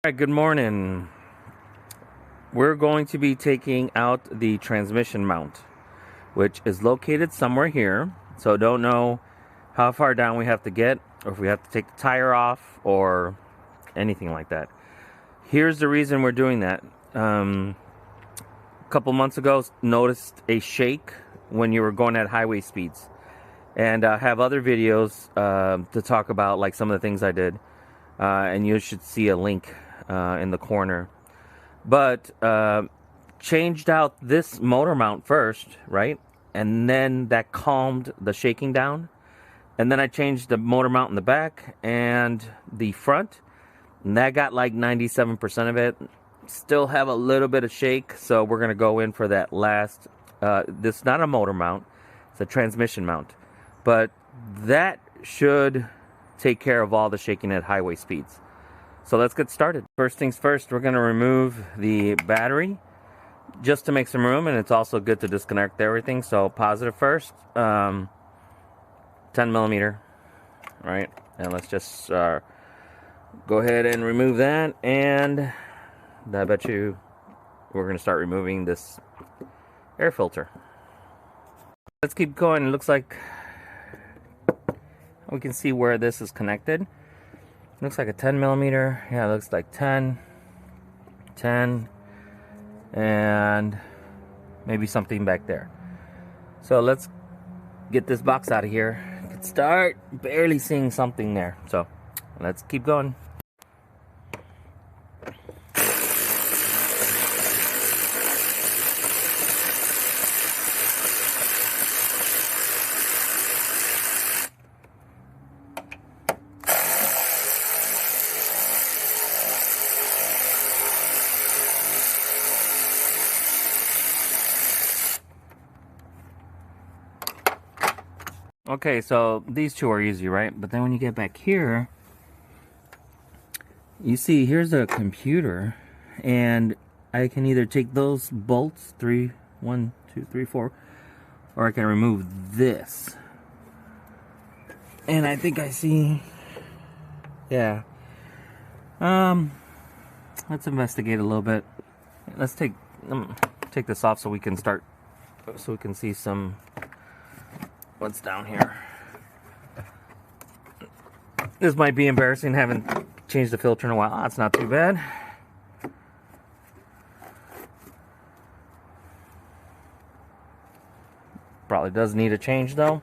All right, good morning. We're going to be taking out the transmission mount, which is located somewhere here. So don't know how far down we have to get, or if we have to take the tire off, or anything like that. Here's the reason we're doing that. A couple months ago, noticed a shake when you were going at highway speeds. And I have other videos to talk about, like some of the things I did. And you should see a link in the corner. But changed out this motor mount first, right? And then that calmed the shaking down. And then I changed the motor mount in the back and the front. And that got like 97% of it. Still have a little bit of shake, so we're going to go in for that last. This is not a motor mount. It's a transmission mount. But that should take care of all the shaking at highway speeds. So let's get started. First things first, we're going to remove the battery just to make some room, and it's also good to disconnect everything. So positive first, 10 millimeter, right? And let's just go ahead and remove that, and I bet you we're going to start removing this air filter. Let's keep going. It looks like we can see where this is connected. Looks like a 10 millimeter. Yeah, it looks like 10, and maybe something back there. So let's get this box out of here. I can start barely seeing something there. So let's keep going. Okay, so these two are easy, right? But then when you get back here, you see here's a computer, and I can either take those bolts, 1, 2, 3, 4, or I can remove this. And I think I see, yeah. Let's investigate a little bit. Let's take this off so we can see some what's down here. This might be embarrassing, haven't changed the filter in a while. It's not too bad. Probably does need a change though.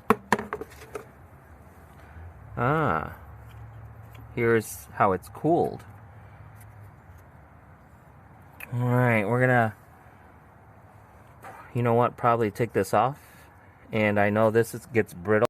Here's how it's cooled. Alright, we're gonna, you know what, probably take this off. And I know this gets brittle.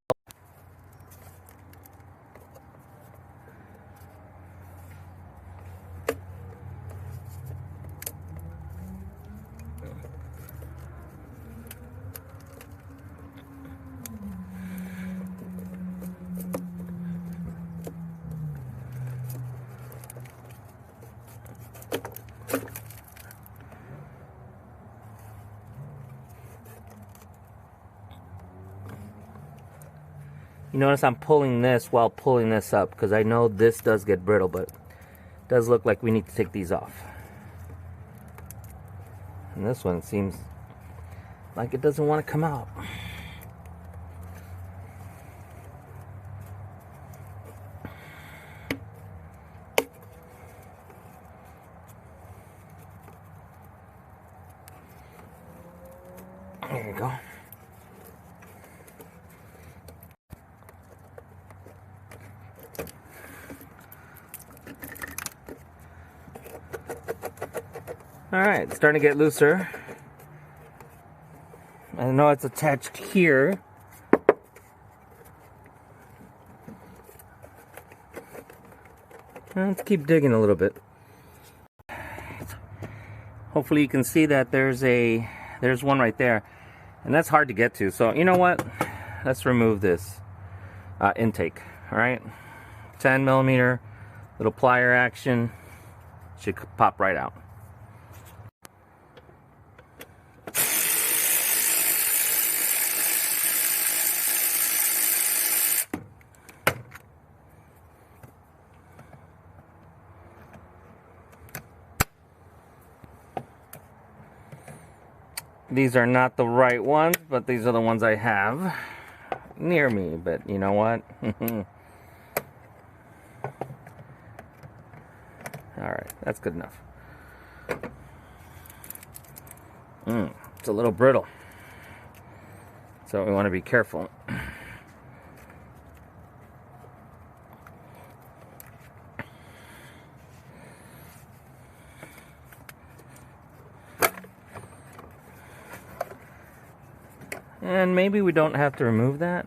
You notice I'm pulling this while pulling this up because I know this does get brittle, but it does look like we need to take these off. And this one seems like it doesn't want to come out. There you go. Alright, it's starting to get looser. I know it's attached here. Let's keep digging a little bit. Hopefully you can see that there's one right there. And that's hard to get to. So you know what? Let's remove this intake. Alright? 10 millimeter, little plier action. Should pop right out. these are not the right ones, but these are the ones I have near me. But you know what? Alright, that's good enough. It's a little brittle, so we want to be careful. And maybe we don't have to remove that.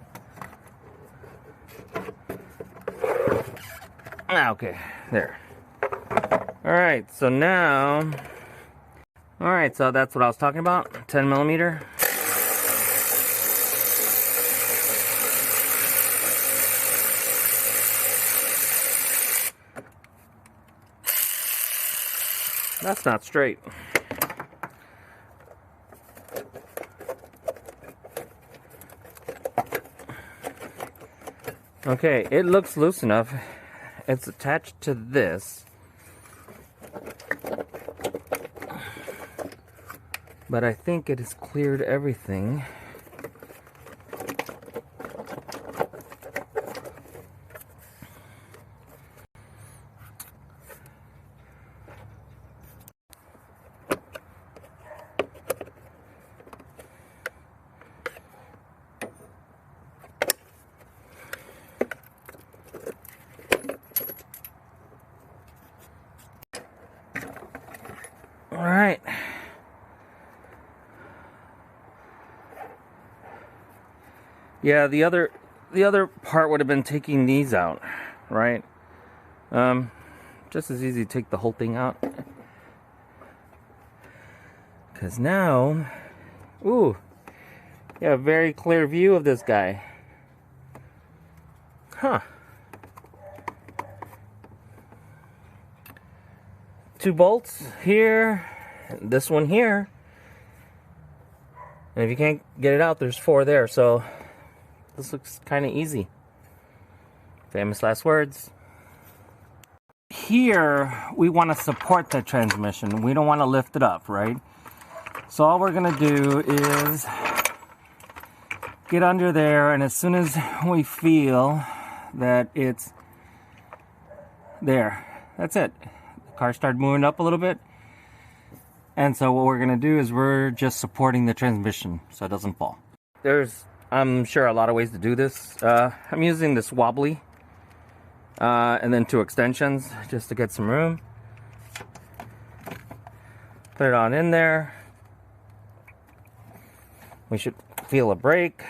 Okay, there. Alright, so now... Alright, so that's what I was talking about. 10 millimeter. That's not straight. Okay, it looks loose enough. It's attached to this. But I think it has cleared everything. All right. Yeah, the other part would have been taking these out, right? Just as easy to take the whole thing out. Because now, ooh, you have a very clear view of this guy. Huh. 2 bolts here, this one here. And if you can't get it out, there's 4 there, so this looks kind of easy. Famous last words. Here, we want to support the transmission. We don't want to lift it up, right? So all we're going to do is get under there, and as soon as we feel that it's there, that's it. The car started moving up a little bit. And so what we're going to do is we're just supporting the transmission so it doesn't fall. There's, I'm sure, a lot of ways to do this. I'm using this wobbly and then 2 extensions just to get some room. Put it on in there. We should feel a brake.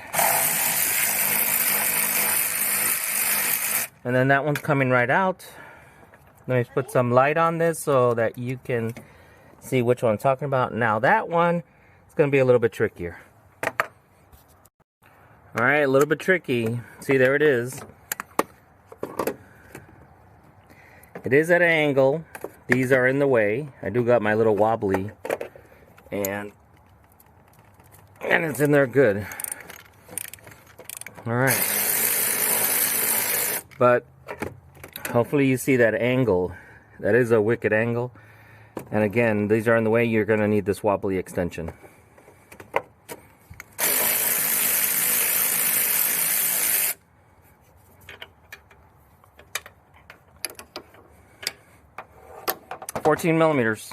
And then that one's coming right out. Let me put some light on this so that you can see which one I'm talking about. Now that one is going to be a little bit trickier. Alright, a little bit tricky. See, there it is. It is at an angle. These are in the way. I do got my little wobbly. And it's in there good. Alright. But hopefully you see that angle. That is a wicked angle. And again, these are in the way. You're going to need this wobbly extension. $14 millimeters.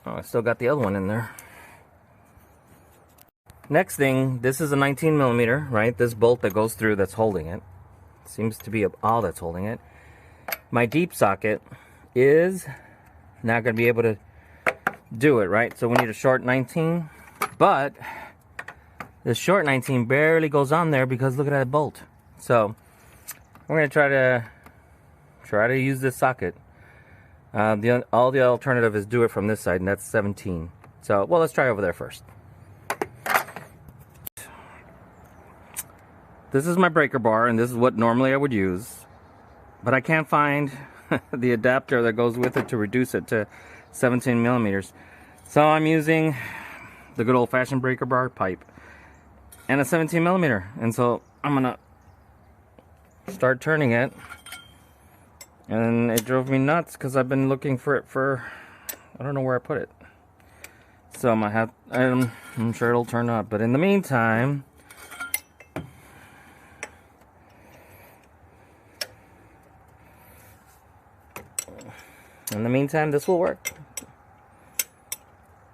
Oh, I still got the other one in there. Next thing, this is a 19 millimeter, right? This bolt that goes through that's holding it. Seems to be all that's holding it. My deep socket is not going to be able to do it, right? So we need a short 19. But this short 19 barely goes on there because look at that bolt. So we're going to try to use this socket. All the alternative is do it from this side, and that's 17. So, well, let's try over there first. This is my breaker bar, and this is what normally I would use. But I can't find the adapter that goes with it to reduce it to 17 millimeters. So I'm using the good old-fashioned breaker bar pipe and a 17 millimeter. And so I'm gonna start turning it. And it drove me nuts because I've been looking for it for, I don't know where I put it. So I might have, I'm sure it'll turn up. But in the meantime, this will work.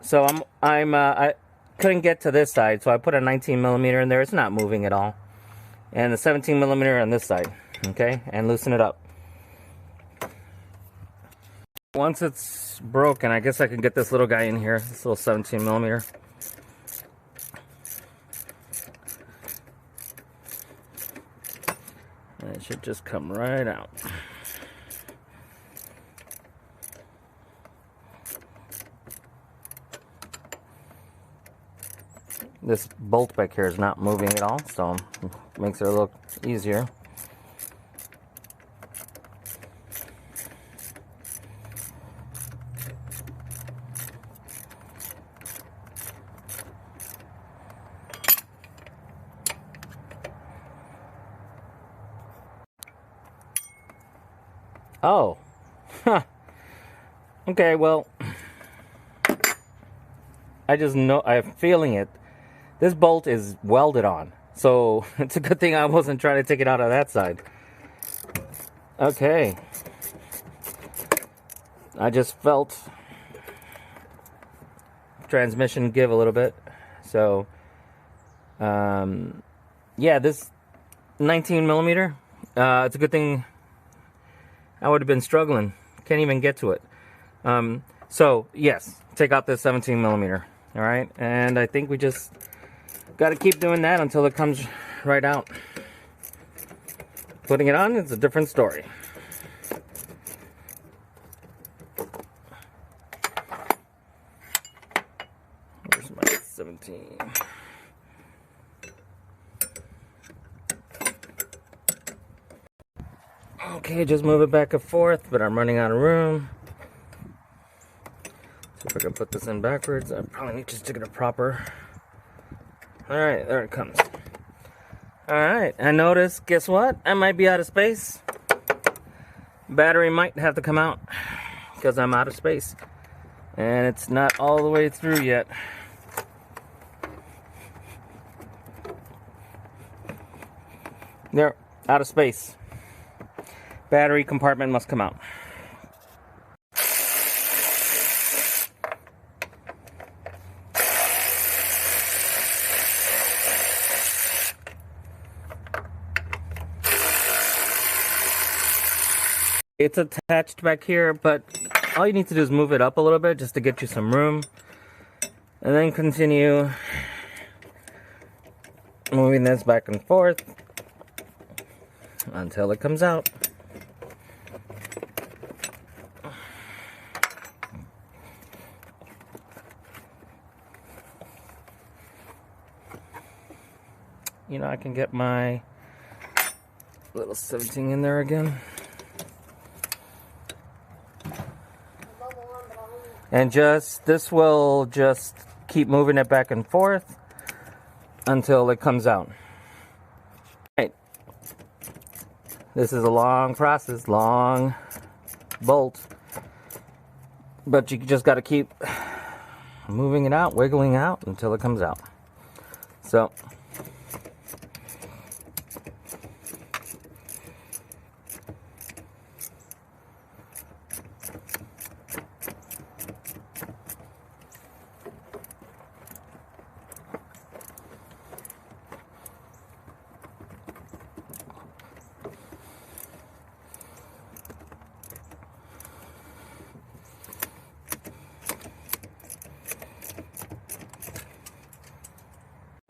So I couldn't get to this side, so I put a 19 millimeter in there. It's not moving at all. And the 17 millimeter on this side, okay? And loosen it up. Once it's broken, I guess I can get this little guy in here, this little 17 millimeter. And it should just come right out. This bolt back here is not moving at all, so it makes it a little easier. Oh, huh. Okay, well, I just know, I'm feeling it. This bolt is welded on, so it's a good thing I wasn't trying to take it out of that side. Okay. I just felt transmission give a little bit. So, yeah, this 19 millimeter, it's a good thing. I would have been struggling. Can't even get to it. So, yes, take out this 17 millimeter. All right, and I think we just got to keep doing that until it comes right out. Putting it on is a different story. Where's my 17? Okay, just move it back and forth, but I'm running out of room. See if I can put this in backwards. I probably need to stick it proper. Alright, there it comes. Alright, I noticed, guess what? I might be out of space. Battery might have to come out because I'm out of space. And it's not all the way through yet. There, out of space. Battery compartment must come out. It's attached back here, but all you need to do is move it up a little bit just to get you some room. And then continue moving this back and forth until it comes out. You know, I can get my little 17 in there again. And this will just keep moving it back and forth until it comes out. Right. This is a long process, long bolt. But you just got to keep moving it out, wiggling out until it comes out. So,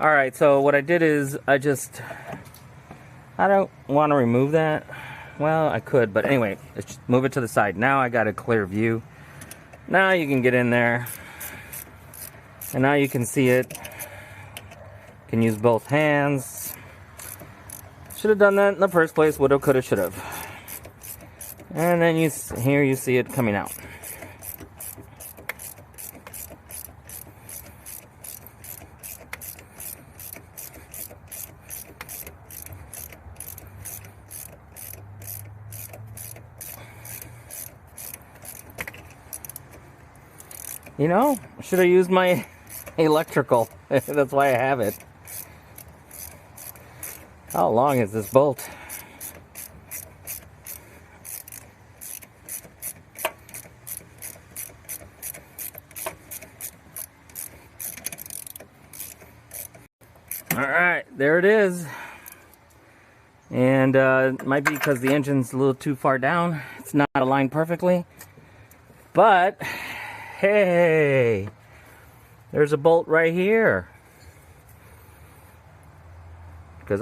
alright, so what I did is I don't want to remove that. Well, I could, but anyway, let's just move it to the side. Now I got a clear view. Now you can get in there. And now you can see it. You can use both hands. Should have done that in the first place. Woulda, coulda, should have. And then here you see it coming out. You know, I should have used my electrical. That's why I have it. How long is this bolt? Alright, there it is. And it might be because the engine's a little too far down. It's not aligned perfectly. But, hey, there's a bolt right here. Because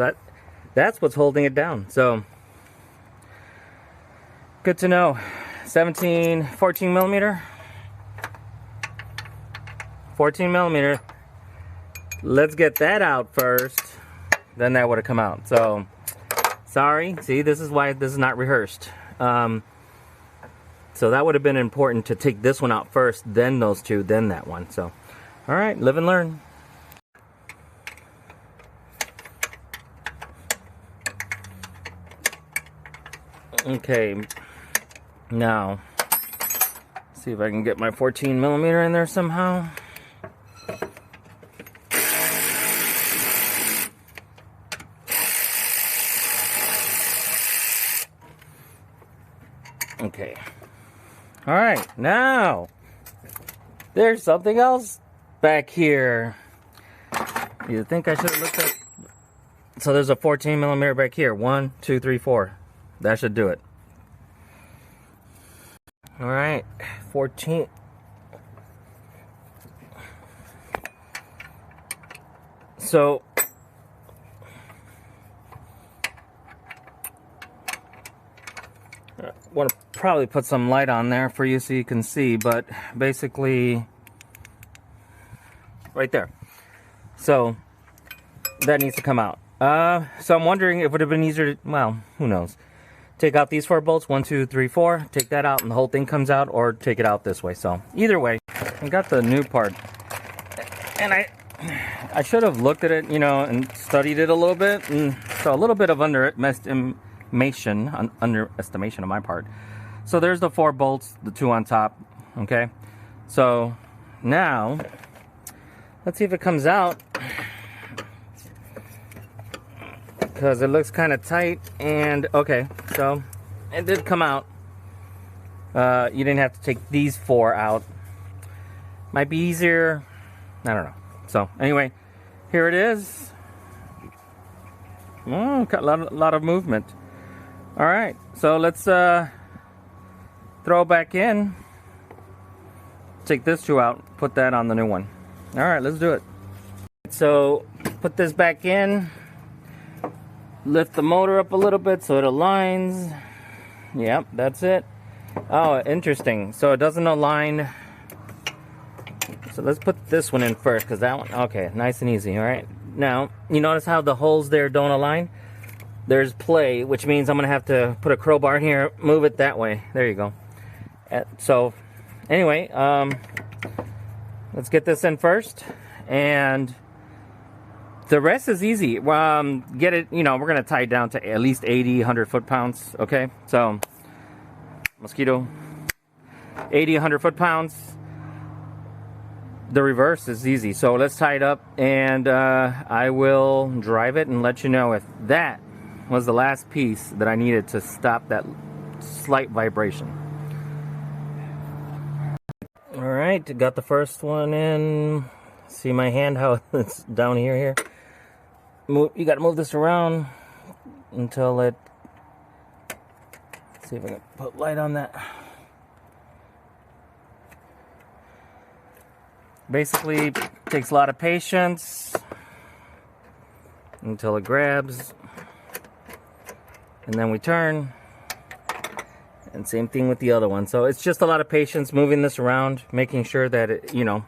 that's what's holding it down. So, good to know. 14 millimeter. 14 millimeter. Let's get that out first. Then that would have come out. So, sorry. See, this is why this is not rehearsed. So that would have been important to take this one out first, then those two, then that one. So, all right, live and learn. Okay, now, see if I can get my 14 millimeter in there somehow. Okay. All right, now there's something else back here. You think I should have looked at? So there's a 14 millimeter back here. 1, 2, 3, 4. That should do it. All right, 14. So I want to probably put some light on there for you so you can see, but basically right there. So that needs to come out. So I'm wondering if it would have been easier to, well, who knows. Take out these 4 bolts, 1, 2, 3, 4. Take that out and the whole thing comes out, or take it out this way. So either way, I got the new part. And I should have looked at it, you know, and studied it a little bit. And so a little bit of underestimation on my part. So there's the 4 bolts, the 2 on top. Okay. So now let's see if it comes out, because it looks kind of tight. And okay, so it did come out. You didn't have to take these 4 out. Might be easier, I don't know. So anyway, here it is. Oh, got a lot of movement. All right, so let's throw it back in. Take this 2 out, put that on the new one. All right, let's do it. So put this back in. Lift the motor up a little bit so it aligns. Yep, that's it. Oh, interesting. So it doesn't align. So let's put this one in first, because that one, okay, nice and easy. All right. Now, you notice how the holes there don't align? There's play, which means I'm going to have to put a crowbar here, move it that way. There you go. So, anyway, let's get this in first. And the rest is easy. Get it, you know, we're going to tie it down to at least 80, 100 foot-pounds, okay? So, mosquito, 80, 100 foot-pounds. The reverse is easy. So let's tie it up, and I will drive it and let you know if that was the last piece that I needed to stop that slight vibration. All right, got the first one in. See my hand, how it's down here. You got to move this around until it, let's see if I can put light on that. Basically, takes a lot of patience until it grabs, and then we turn, and same thing with the other one. So it's just a lot of patience moving this around, making sure that it, you know,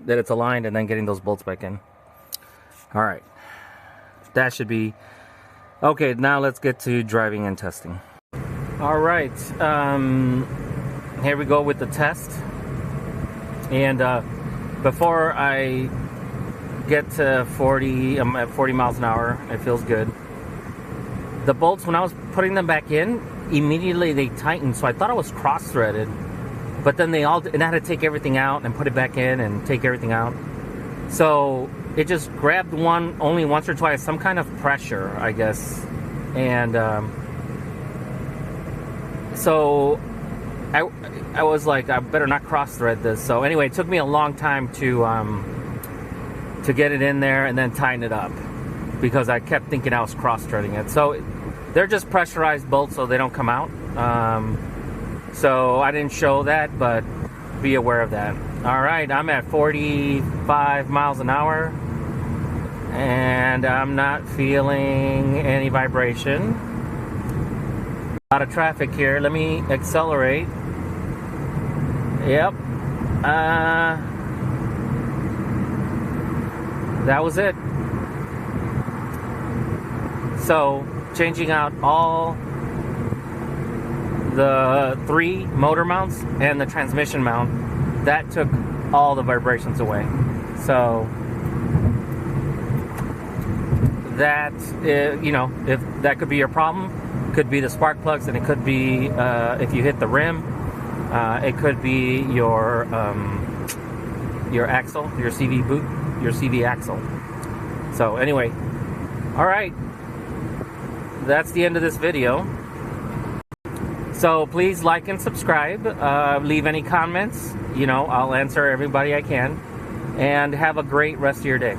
that it's aligned, and then getting those bolts back in. All right, that should be okay. Now let's get to driving and testing. All right, here we go with the test. And before I get to 40, I'm at 40 miles an hour. It feels good. The bolts, when I was putting them back in, immediately they tightened, so I thought it was cross-threaded. But then and I had to take everything out and put it back in and take everything out. So it just grabbed only once or twice, some kind of pressure, I guess. And so I was like, I better not cross thread this. So anyway, it took me a long time to get it in there and then tighten it up, because I kept thinking I was cross threading it. So they're just pressurized bolts, so they don't come out. So I didn't show that, but be aware of that. All right, I'm at 45 miles an hour, and I'm not feeling any vibration. A lot of traffic here. Let me accelerate. Yep. That was it. So, changing out all the 3 motor mounts and the transmission mount, that took all the vibrations away. So that, if that could be your problem, could be the spark plugs, and it could be if you hit the rim, it could be your axle, your CV boot, your CV axle. So anyway, all right, that's the end of this video. So please like and subscribe, leave any comments, I'll answer everybody I can, and have a great rest of your day.